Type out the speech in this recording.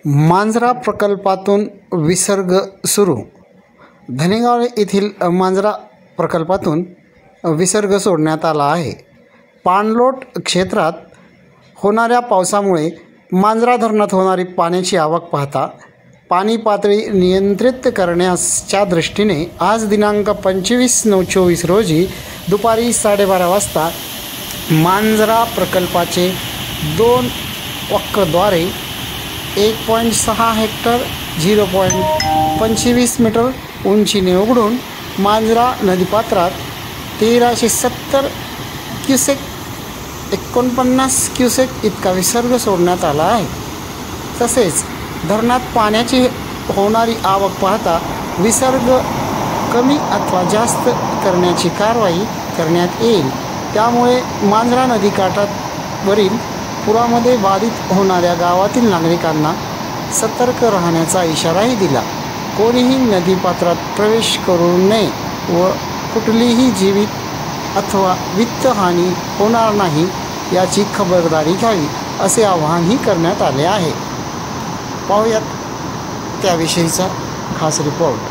मांजरा प्रकल्पातून विसर्ग सुरू. धनेगाव येथील मांजरा प्रकल्पातून विसर्ग सोडण्यात आला आहे. पाणलोट क्षेत्रात होणाऱ्या पावसामुळे मांजरा धरणात होणारी पाण्याची आवक पाहता पाणी पातळी नियंत्रित करण्याच्या दृष्टीने आज दिनांक 25/9/24 रोजी दुपारी 12:30 वाजता मांजरा प्रकल्पाचे 2 वक्रद्वारे 1.6 हेक्टर 0.25 मीटर उंचीने उघडून मांजरा नदीपात्रात 1370 क्युसेक 49 क्युसेक इतका विसर्ग सोडण्यात आला आहे. तसेच धरणात पाण्याची होणारी आवक पाहता विसर्ग कमी अथवा जास्त करण्याची कारवाई करण्यात येईल. त्यामुळे मांजरा नदीकाठावरील पुरामध्ये बाधित होणाऱ्या गावातील नागरिकांना सतर्क राहण्याचा इशाराही दिला. कोणीही नदीपात्रात प्रवेश करू नये व कुठलीही जीवित अथवा वित्तहानी होणार नाही याची खबरदारी घ्यावी असे आवाहनही करण्यात आले आहे. पाहूयात त्याविषयीचा खास रिपोर्ट.